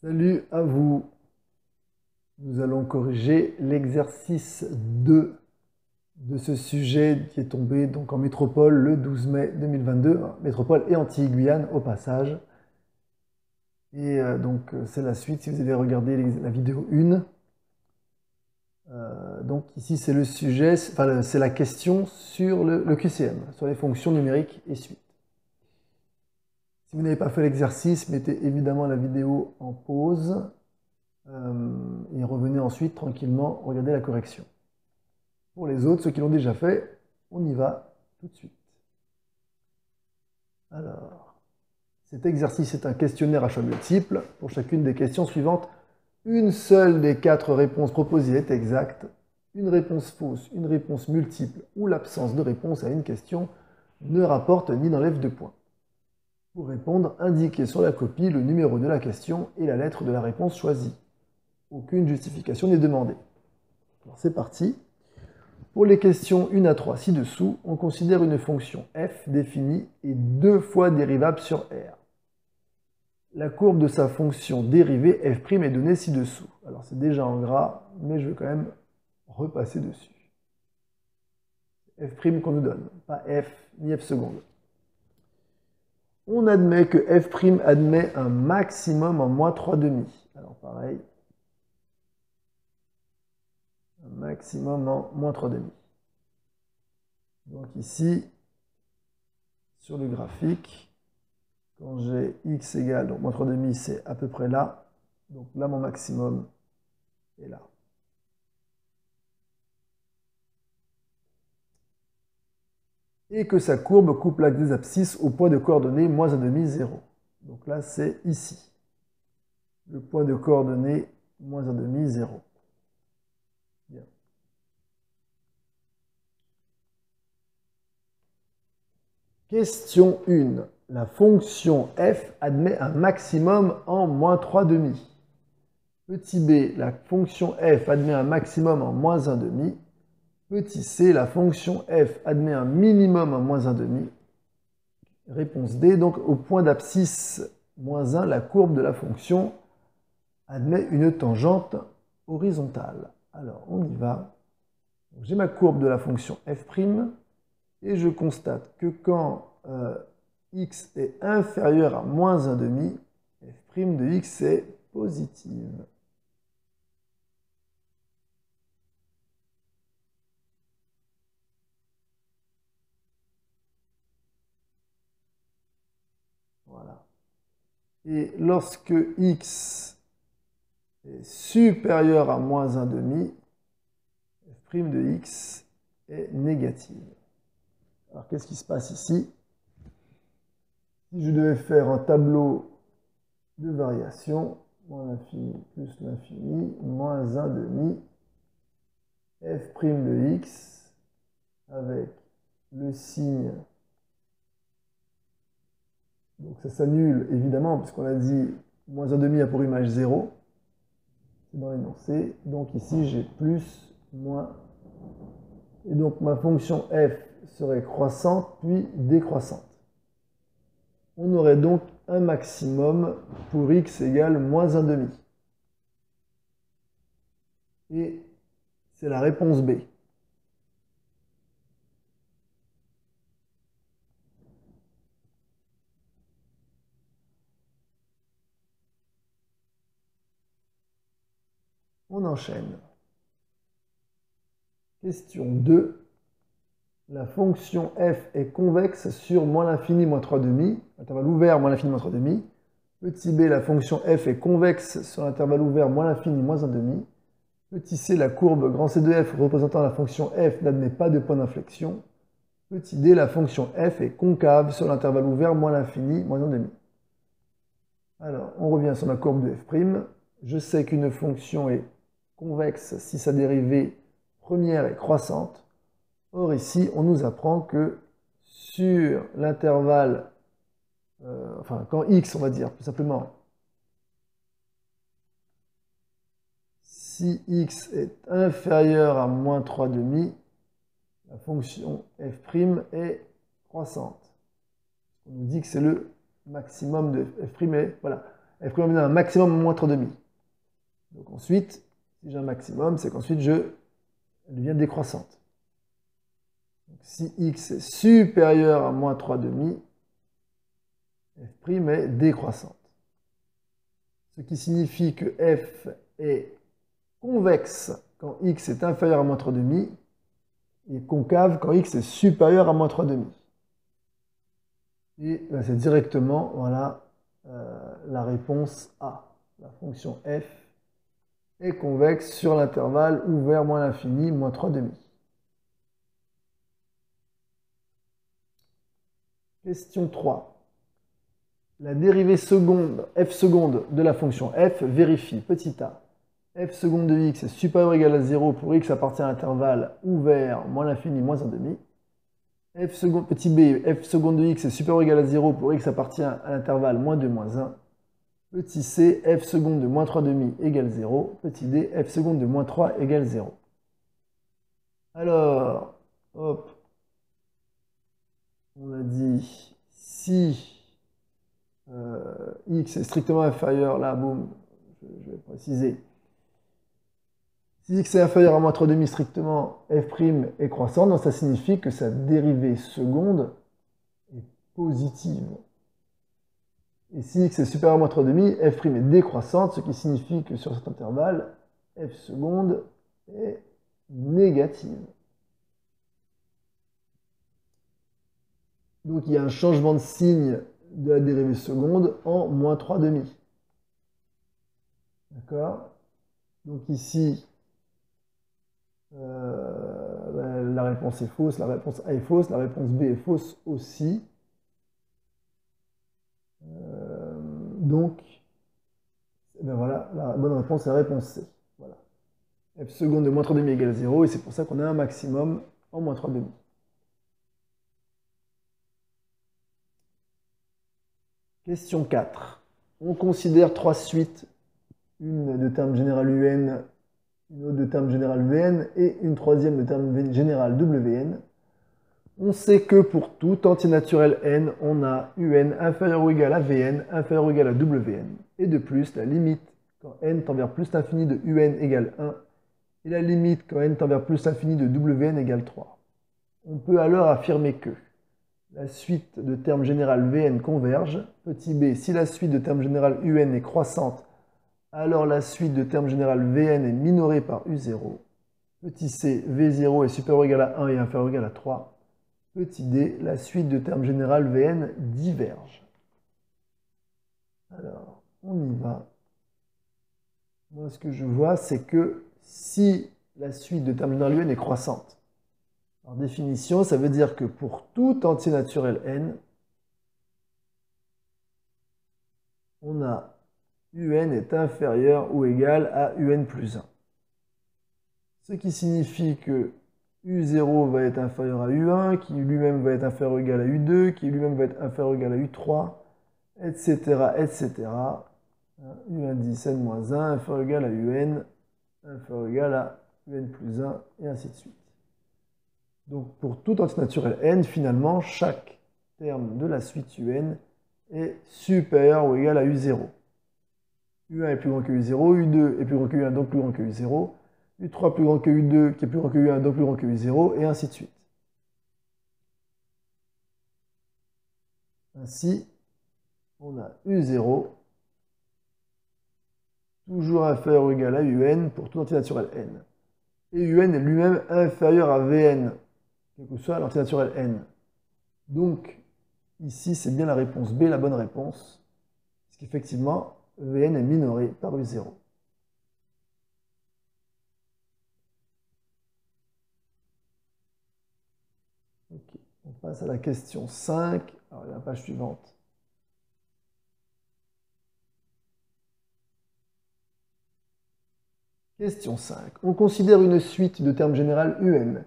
Salut à vous. Nous allons corriger l'exercice 2 de ce sujet qui est tombé donc en métropole le 12 mai 2022. Métropole et Antilles-Guyane au passage. Et c'est la suite si vous avez regardé la vidéo 1. Donc ici c'est le sujet, enfin c'est la question sur le QCM, sur les fonctions numériques et suite. Si vous n'avez pas fait l'exercice, mettez évidemment la vidéo en pause. Et revenez ensuite tranquillement regarder la correction. Pour les autres, ceux qui l'ont déjà fait, on y va tout de suite. Alors, cet exercice est un questionnaire à choix multiples. Pour chacune des questions suivantes, une seule des 4 réponses proposées est exacte. Une réponse fausse, une réponse multiple ou l'absence de réponse à une question ne rapporte ni n'enlève de points. Pour répondre, indiquez sur la copie le numéro de la question et la lettre de la réponse choisie. Aucune justification n'est demandée. Alors c'est parti. Pour les questions 1 à 3 ci-dessous, on considère une fonction f définie et 2 fois dérivable sur R. La courbe de sa fonction dérivée f' est donnée ci-dessous. Alors c'est déjà en gras, mais je vais quand même repasser dessus. F' qu'on nous donne, pas f ni f seconde. On admet que f' admet un maximum en moins 3/2. Alors pareil, un maximum en moins 3/2. Donc ici, sur le graphique, quand j'ai x égale, donc moins 3/2, c'est à peu près là. Donc là, mon maximum est là. Et que sa courbe coupe l'axe des abscisses au point de coordonnées moins 1/2, 0. Donc là, c'est ici. Le point de coordonnées moins 1/2, 0. Bien. Question 1. La fonction f admet un maximum en moins 3/2. Petit b, la fonction f admet un maximum en moins 1/2. Petit c, la fonction f admet un minimum en moins 1/2. Réponse D, donc au point d'abscisse moins 1, la courbe de la fonction admet une tangente horizontale. Alors, on y va. J'ai ma courbe de la fonction f' et je constate que quand x est inférieur à moins 1/2, f' de x est positive. Voilà. Et lorsque x est supérieur à moins 1/2, f' de x est négative. Alors qu'est-ce qui se passe ici? Si je devais faire un tableau de variation, moins l'infini plus l'infini, moins 1/2, f' de x, avec le signe, donc ça s'annule évidemment, puisqu'on a dit moins 1/2 a pour image 0, c'est dans l'énoncé, donc ici j'ai plus, moins, et donc ma fonction f serait croissante puis décroissante. On aurait donc un maximum pour x égale moins 1/2. Et c'est la réponse B. On enchaîne. Question 2. La fonction f est convexe sur moins l'infini moins 3/2, intervalle ouvert moins l'infini moins 3/2. Petit b, la fonction f est convexe sur l'intervalle ouvert moins l'infini moins 1/2. Petit c, la courbe grand C de f représentant la fonction f n'admet pas de point d'inflexion. Petit d, la fonction f est concave sur l'intervalle ouvert moins l'infini moins 1/2. Alors, on revient sur ma courbe de f'. Je sais qu'une fonction est convexe si sa dérivée première est croissante. Or ici, on nous apprend que sur l'intervalle, enfin quand x, on va dire tout simplement, si x est inférieur à moins 3/2, la fonction f' est croissante. On nous dit que c'est le maximum de f', et voilà. f' me donne un maximum moins 3,5. Donc ensuite, si j'ai un maximum, c'est qu'ensuite elle devient décroissante. Donc, si x est supérieur à moins 3,5, f' est décroissante. Ce qui signifie que f est convexe quand x est inférieur à moins 3,5 et concave quand x est supérieur à moins 3,5. Et ben, c'est directement voilà, la réponse A. La fonction f est convexe sur l'intervalle ouvert moins l'infini, moins 3,5. Question 3. La dérivée seconde, f seconde de la fonction f vérifie, petit a, f seconde de x est supérieur ou égal à 0 pour x appartient à l'intervalle ouvert moins l'infini, moins 1,5. F seconde, petit b, f seconde de x est supérieur ou égal à 0 pour x appartient à l'intervalle moins 2, moins 1. Petit c, f seconde de moins 3,5 égale 0. Petit d, f seconde de moins 3 égale 0. Alors, hop, on a dit si x est strictement inférieur, là, boum, je vais préciser. Si x est inférieur à moins 3,5 strictement, f' est croissante, donc ça signifie que sa dérivée seconde est positive. Et si x est supérieur à moins 3,5, f' est décroissante, ce qui signifie que sur cet intervalle, f seconde est négative. Donc il y a un changement de signe de la dérivée seconde en moins 3,5. D'accord? Donc ici, la réponse est fausse, la réponse A est fausse, la réponse B est fausse aussi. Donc, ben voilà, la bonne réponse est la réponse C. Voilà. F seconde de moins 3,5 égale 0, et c'est pour ça qu'on a un maximum en moins 3,5. Question 4. On considère trois suites, une de terme général UN, une autre de terme général Vn et une troisième de terme général Wn. On sait que pour tout entier naturel n, on a un inférieur ou égal à Vn, inférieur ou égal à Wn. Et de plus, la limite quand n tend vers plus l'infini de un égale 1, et la limite quand n tend vers plus l'infini de Wn égale 3. On peut alors affirmer que la suite de termes général Vn converge. Petit b, si la suite de termes général Un est croissante, alors la suite de termes général Vn est minorée par U0. Petit c, V0 est supérieur ou égal à 1 et inférieur ou égal à 3. Petit d, la suite de termes général Vn diverge. Alors, on y va. Moi, ce que je vois, c'est que si la suite de termes général Un est croissante, par définition, ça veut dire que pour tout entier naturel n, on a Un est inférieur ou égal à Un plus 1. Ce qui signifie que U0 va être inférieur à U1, qui lui-même va être inférieur ou égal à U2, qui lui-même va être inférieur ou égal à U3, etc., etc. U1 10 n-1, inférieur ou égal à UN, inférieur ou égal à Un plus 1, et ainsi de suite. Donc pour tout entier naturel n, finalement, chaque terme de la suite UN est supérieur ou égal à U0. U1 est plus grand que U0, U2 est plus grand que U1, donc plus grand que U0, U3 plus grand que U2, qui est plus grand que U1, donc plus grand que U0, et ainsi de suite. Ainsi, on a U0 toujours inférieur ou égal à UN pour tout entier naturel n. Et UN est lui-même inférieur à Vn, quel que soit l'entier naturel n. Donc, ici, c'est bien la réponse B, la bonne réponse, parce qu'effectivement, Vn est minoré par U0. Ok, on passe à la question 5, alors la page suivante. Question 5. On considère une suite de termes général Un,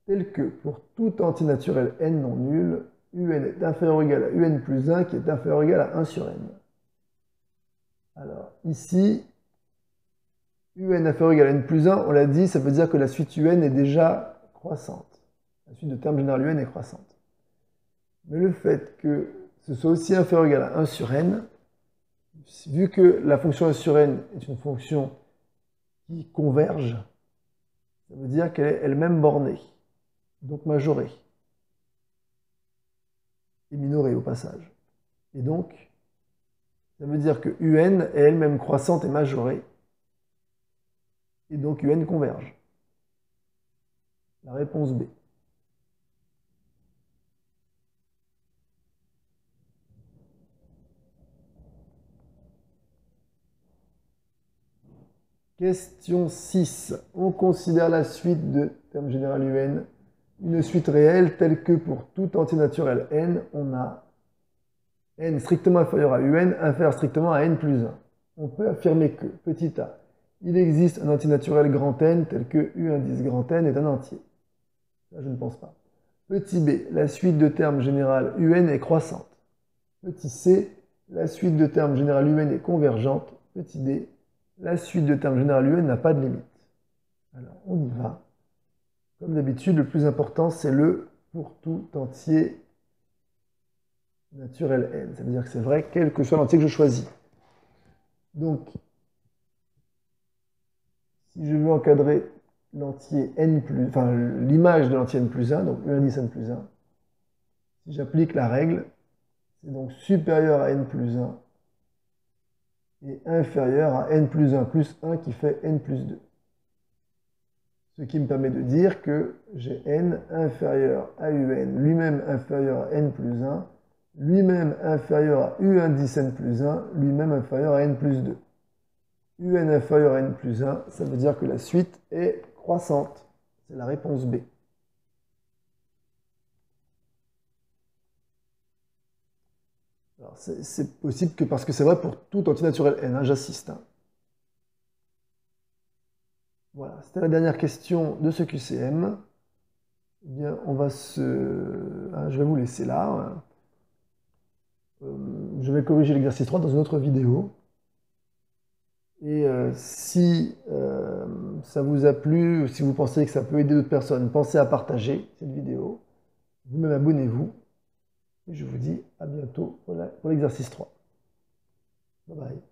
telle que pour tout entier naturel n non nul, Un est inférieur ou égal à Un plus 1, qui est inférieur ou égal à 1 sur n. Alors, ici, Un inférieur ou égal à n plus 1, on l'a dit, ça veut dire que la suite Un est déjà croissante. La suite de termes général Un est croissante. Mais le fait que ce soit aussi inférieur ou égal à 1 sur n, Vu que la fonction S sur n est une fonction qui converge, ça veut dire qu'elle est elle-même bornée, donc majorée, et minorée au passage. Et donc, ça veut dire que UN est elle-même croissante et majorée, et donc UN converge. La réponse B. Question 6. On considère la suite de terme général UN une suite réelle telle que pour tout entier naturel n, on a n strictement inférieur à UN inférieur strictement à n plus 1. On peut affirmer que, petit a, il existe un entier naturel grand N tel que U indice grand N est un entier. Ça, je ne pense pas. Petit b, la suite de termes général UN est croissante. Petit c, la suite de termes général UN est convergente. Petit d, la suite de termes général UN n'a pas de limite. Alors, on y va. Comme d'habitude, le plus important, c'est le pour tout entier naturel n. Ça veut dire que c'est vrai, quel que soit l'entier que je choisis. Donc, si je veux encadrer l'entier n plus, enfin l'image de l'entier n plus 1, donc U indice n plus 1, si j'applique la règle, c'est donc supérieur à n plus 1 et inférieur à n plus 1 plus 1 qui fait n plus 2. Ce qui me permet de dire que j'ai n inférieur à UN, lui-même inférieur à n plus 1, lui-même inférieur à U indice n plus 1, lui-même inférieur à n plus 2. UN inférieur à n plus 1, ça veut dire que la suite est croissante. C'est la réponse B. Alors c'est possible que parce que c'est vrai pour tout entier naturel n, hein, j'insiste. Hein. Voilà, c'était la dernière question de ce QCM. Eh bien, on va je vais vous laisser là. Je vais corriger l'exercice 3 dans une autre vidéo. Et si ça vous a plu, ou si vous pensez que ça peut aider d'autres personnes, pensez à partager cette vidéo. Vous-même abonnez-vous. Et je vous dis à bientôt pour l'exercice 3. Bye bye.